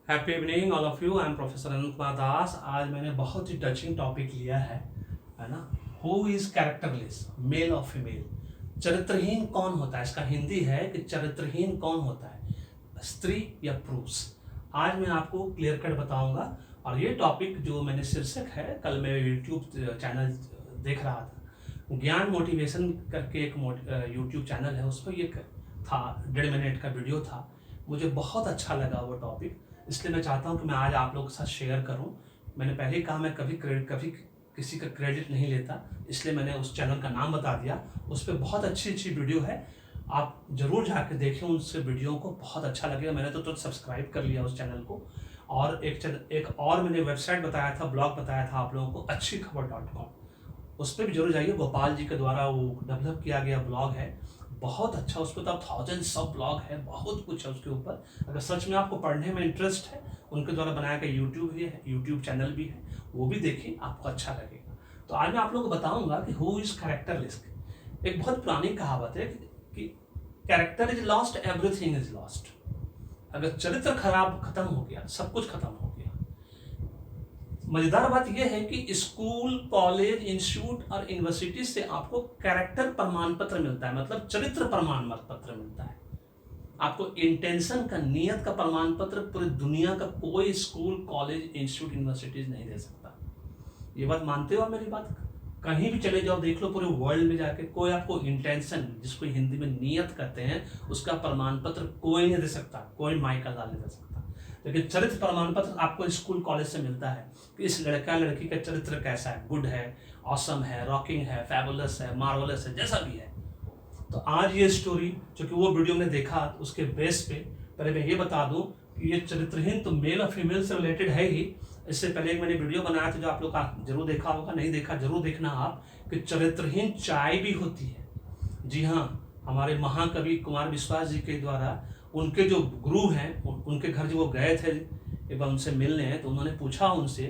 Happy evening all of you. I am professor Anant Kumar Das. आज मैंने बहुत ही टचिंग टॉपिक लिया है ना। हु इज कैरेक्टरलेस, मेल और फीमेल। चरित्रहीन कौन होता है, इसका हिंदी है कि चरित्रहीन कौन होता है, स्त्री या पुरुष। आज मैं आपको क्लियर कट बताऊंगा। और ये टॉपिक जो मैंने शीर्षक है, कल मैं यूट्यूब चैनल देख रहा था, ज्ञान मोटिवेशन करके एक यूट्यूब चैनल है, उस पर ये था 1.5 मिनट का वीडियो था। मुझे बहुत अच्छा लगा वो टॉपिक, इसलिए मैं चाहता हूँ कि मैं आज आप लोगों के साथ शेयर करूँ। मैंने पहले ही कहा मैं कभी किसी का क्रेडिट नहीं लेता, इसलिए मैंने उस चैनल का नाम बता दिया। उस पर बहुत अच्छी अच्छी वीडियो है, आप ज़रूर जाके देखें उस वीडियो को, बहुत अच्छा लगेगा। मैंने तो सब्सक्राइब कर लिया उस चैनल को। और एक और मैंने वेबसाइट बताया था, ब्लॉग बताया था आप लोगों को, अच्छीखबर.com, उस पर भी जरूर जाइए। गोपाल जी के द्वारा वो डेवलप किया गया ब्लॉग है, बहुत अच्छा। उस पर तो 1000 सब ब्लॉग है, बहुत कुछ है उसके ऊपर। अगर सच में आपको पढ़ने में इंटरेस्ट है, उनके द्वारा बनाया गया यूट्यूब भी है, यूट्यूब चैनल भी है, वो भी देखिए, आपको अच्छा लगेगा। तो आज मैं आप लोगों को बताऊंगा कि हु इज कैरेक्टरलेस। एक बहुत पुरानी कहावत है कि character is lost, everything is lost. अगर चरित्र खराब खत्म हो गया, सब कुछ खत्म हो गया। मजेदार बात यह है कि स्कूल, कॉलेज, इंस्टीट्यूट और यूनिवर्सिटी से आपको कैरेक्टर प्रमाण पत्र मिलता है, मतलब चरित्र प्रमाण पत्र मिलता है। आपको इंटेंशन का, नियत का प्रमाण पत्र पूरी दुनिया का कोई स्कूल, कॉलेज, इंस्टीट्यूट, यूनिवर्सिटीज नहीं दे सकता। ये बात मानते हो आप मेरी बात? कहीं भी चले जाओ, देख लो पूरे वर्ल्ड में जाके, कोई आपको इंटेंशन, जिसको हिंदी में नियत कहते हैं, उसका प्रमाण पत्र कोई नहीं दे सकता, कोई माइका लाल नहीं दे सकता। लेकिन चरित्र प्रमाण पत्र आपको स्कूल, कॉलेज से मिलता है कि इस लड़का लड़की का चरित्र कैसा है, गुड है, ऑसम है, रॉकिंग है, फैबुलस है, मार्वलस है, जैसा भी है। तो आज ये स्टोरी, चूंकि वो वीडियो में देखा, उसके बेस पे पहले मैं ये बता दूं कि ये चरित्रहीन तो मेल और फीमेल से रिलेटेड है ही। इससे पहले एक मैंने वीडियो बनाया था, जो आप लोग का जरूर देखा होगा, नहीं देखा जरूर देखना आप, कि चरित्रहीन चाय भी होती है। जी हाँ, हमारे महाकवि कुमार विश्वास जी के द्वारा, उनके जो गुरु हैं, उनके घर जो वो गए थे एक बार उनसे मिलने, तो उन्होंने पूछा उनसे,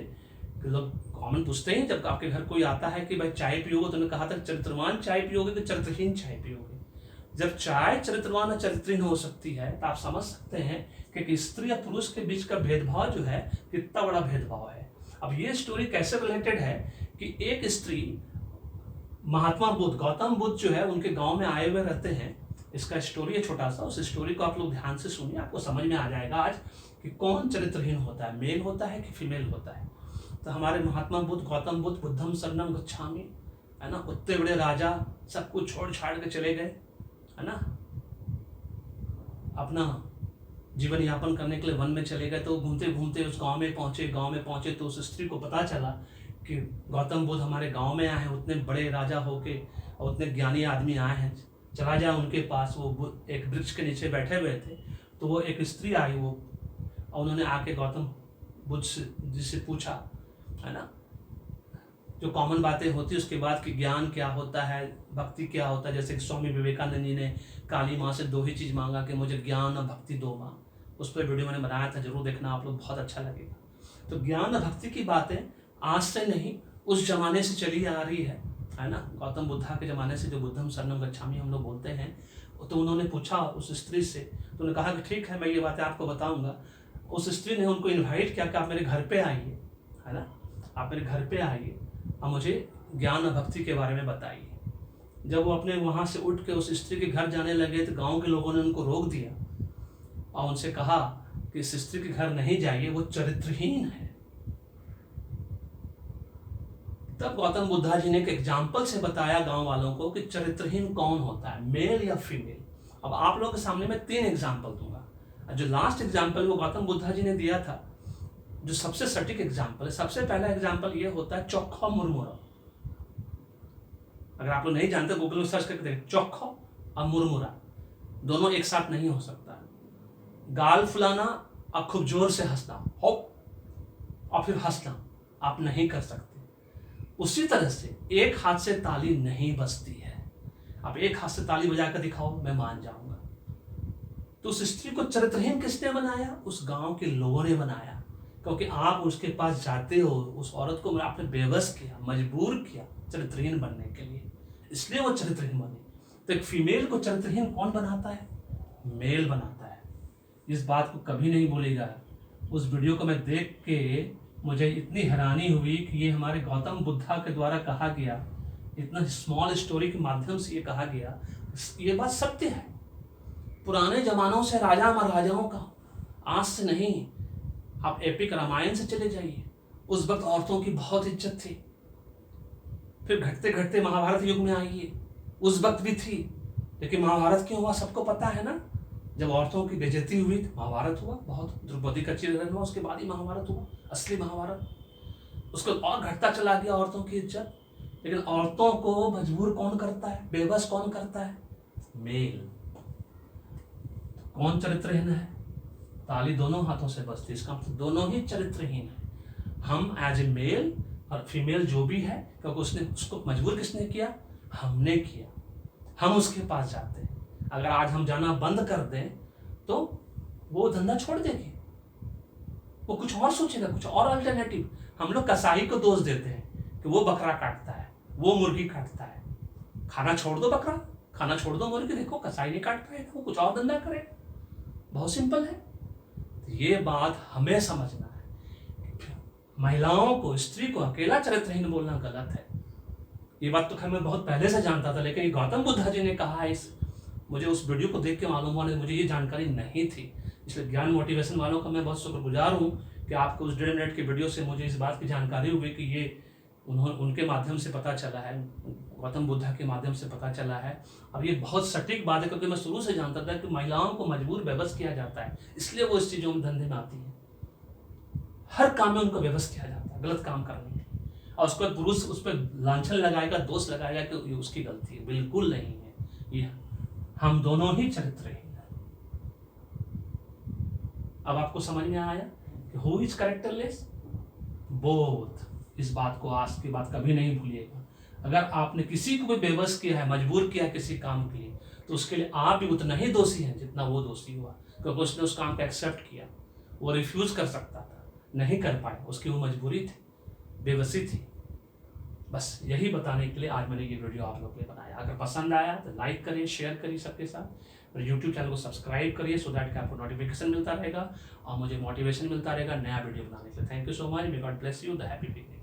कि लोग कॉमन पूछते हैं जब आपके घर कोई आता है कि भाई चाय पियोगे, तो उन्होंने कहा था चरित्रवान चाय पियोगे कि चरित्रहीन चाय पियोगे। जब चाय चरित्रवान और चरित्रहीन हो सकती है, तो आप समझ सकते हैं कि एक स्त्री या पुरुष के बीच का भेदभाव जो है, कितना बड़ा भेदभाव है। अब ये स्टोरी कैसे रिलेटेड है कि एक स्त्री, महात्मा बुद्ध, गौतम बुद्ध जो है, उनके गांव में आए हुए रहते हैं। इसका स्टोरी है छोटा सा, उस स्टोरी को आप लोग ध्यान से सुनिए, आपको समझ में आ जाएगा आज कि कौन चरित्रहीन होता है, मेल होता है कि फीमेल होता है। तो हमारे महात्मा बुद्ध, गौतम बुद्ध, बुद्धम शरणम गच्छामि, है ना, उतने बड़े राजा सब कुछ छोड़ छाड़ के चले गए, है ना, अपना जीवन यापन करने के लिए वन में चले गए। तो घूमते घूमते उस गांव में पहुंचे तो उस स्त्री को पता चला कि गौतम बुद्ध हमारे गांव में आए हैं, उतने बड़े राजा होके और उतने ज्ञानी आदमी आए हैं, चला जाए उनके पास। वो एक वृक्ष के नीचे बैठे हुए थे, तो वो एक स्त्री आई, वो, और उन्होंने आके गौतम बुद्ध जी से पूछा, है ना, जो कॉमन बातें होती है उसके बाद कि ज्ञान क्या होता है, भक्ति क्या होता है। जैसे कि स्वामी विवेकानंद जी ने काली माँ से 2 ही चीज़ मांगा कि मुझे ज्ञान और भक्ति दो माँ। उस पर वीडियो मैंने बनाया था, जरूर देखना आप लोग, बहुत अच्छा लगेगा। तो ज्ञान और भक्ति की बातें आज से नहीं, उस जमाने से चली आ रही है ना, गौतम बुद्धा के ज़माने से, जो बुद्धम शरणम गच्छामि हम लोग बोलते हैं। तो उन्होंने पूछा उस स्त्री से, तो उन्होंने कहा कि ठीक है, मैं ये बातें आपको बताऊँगा। उस स्त्री ने उनको इन्वाइट किया कि आप मेरे घर पर आइए, है ना, आप मेरे घर पर आइए और मुझे ज्ञान और भक्ति के बारे में बताइए। जब वो अपने वहाँ से उठ के उस स्त्री के घर जाने लगे, तो गांव के लोगों ने उनको रोक दिया और उनसे कहा कि इस स्त्री के घर नहीं जाइए, वो चरित्रहीन है। तब गौतम बुद्धा जी ने एक एग्जाम्पल से बताया गांव वालों को कि चरित्रहीन कौन होता है, मेल या फीमेल। अब आप लोगों के सामने मैं 3 एग्जाम्पल दूंगा। जो लास्ट एग्जाम्पल वो गौतम बुद्धा जी ने दिया था, जो सबसे सटीक एग्जाम्पल है। सबसे पहला एग्जाम्पल ये होता है चोखा मुरमुरा। अगर आप लोग नहीं जानते, गूगल में सर्च करके देखें, चोखा और मुरमुरा दोनों एक साथ नहीं हो सकता। गाल फुलाना और खूब जोर से हंसना, हो, और फिर हंसना, आप नहीं कर सकते। उसी तरह से एक हाथ से ताली नहीं बजती है। आप एक हाथ से ताली बजा कर दिखाओ, मैं मान जाऊंगा। तो उस स्त्री को चरित्रहीन किसने बनाया? उस गांव के लोगों ने बनाया, क्योंकि आप उसके पास जाते हो, उस औरत को आपने बेबस किया, मजबूर किया चरित्रहीन बनने के लिए, इसलिए वो चरित्रहीन बनी। तो एक फीमेल को चरित्रहीन कौन बनाता है? मेल बनाता है। इस बात को कभी नहीं भूलेगा उस वीडियो को मैं देख के मुझे इतनी हैरानी हुई कि ये हमारे गौतम बुद्धा के द्वारा कहा गया, इतना स्मॉल स्टोरी के माध्यम से ये कहा गया, ये बात सत्य है। पुराने जमानों से राजा महाराजाओं का, आज से नहीं। आप एपिक रामायण से चले जाइए, उस वक्त औरतों की बहुत इज्जत थी। फिर घटते घटते महाभारत युग में आइए, उस वक्त भी थी, लेकिन महाभारत क्यों हुआ सबको पता है ना। जब औरतों की बेइज्जती हुई तो महाभारत हुआ, बहुत द्रौपदी का चिरहरण हुआ, उसके बाद ही महाभारत हुआ, असली महाभारत। उसको और घटता चला गया औरतों की इज्जत। लेकिन औरतों को मजबूर कौन करता है, बेबस कौन करता है? मेल। कौन चरित्रहीन है? ताली दोनों हाथों से बजती, इसका मतलब दोनों ही चरित्रहीन है। हम एज ए मेल और फीमेल जो भी है, क्योंकि उसको मजबूर किसने किया? हमने किया। हम उसके पास जाते हैं। अगर आज हम जाना बंद कर दें तो वो धंधा छोड़ देगी, वो कुछ और सोचेगा, कुछ और अल्टरनेटिव। हम लोग कसाई को दोष देते हैं कि वो बकरा काटता है, वो मुर्गी काटता है। खाना छोड़ दो बकरा, खाना छोड़ दो मुर्गी, देखो कसाई नहीं काट पाएगा, वो कुछ और धंधा करेगा। बहुत सिंपल है। तो ये बात हमें समझना है। महिलाओं को, स्त्री को अकेला चरित्रहीन बोलना गलत है। ये बात तो खैर मैं बहुत पहले से जानता था, लेकिन गौतम बुद्धा जी ने कहा है, मुझे उस वीडियो को देख के मालूम हुआ, मुझे ये जानकारी नहीं थी। इसलिए ज्ञान मोटिवेशन वालों का मैं बहुत शुक्रगुजार हूँ कि आपको उस 1.5 मिनट की वीडियो से मुझे इस बात की जानकारी हुई कि ये उनके माध्यम से पता चला है, गौतम बुद्धा के माध्यम से पता चला है। अब ये बहुत सटीक बात है, क्योंकि मैं शुरू से जानता था कि महिलाओं को मजबूर बेबस किया जाता है, इसलिए वो इस चीज़ों में धंधे में आती है। हर काम में उनको बेबस किया जाता है गलत काम करने के, और उसके बाद पुरुष उस पर लांछन लगाएगा, दोष लगाएगा कि ये उसकी गलती है। बिल्कुल नहीं है, ये हम दोनों ही चरित्रहीन हैं। अब आपको समझ में आया कि हु इज कैरेक्टरलेस? बोथ। इस बात को आज की बात कभी नहीं भूलिएगा। अगर आपने किसी को भी बेबस किया है, मजबूर किया है किसी काम के लिए, तो उसके लिए आप भी उतना ही दोषी हैं जितना वो दोषी हुआ, क्योंकि उसने उस काम को एक्सेप्ट किया। वो रिफ्यूज कर सकता था, नहीं कर पाए, उसकी वो मजबूरी थी, बेबसी थी। बस यही बताने के लिए आज मैंने ये वीडियो आप लोगों के लिए बनाया। अगर पसंद आया तो लाइक करिए, शेयर करिए सबके साथ, और यूट्यूब चैनल को सब्सक्राइब करिए, सो दैट कि आपको नोटिफिकेशन मिलता रहेगा और मुझे मोटिवेशन मिलता रहेगा नया वीडियो बनाने के लिए। Thank you so much. May God bless you. The happy beginning.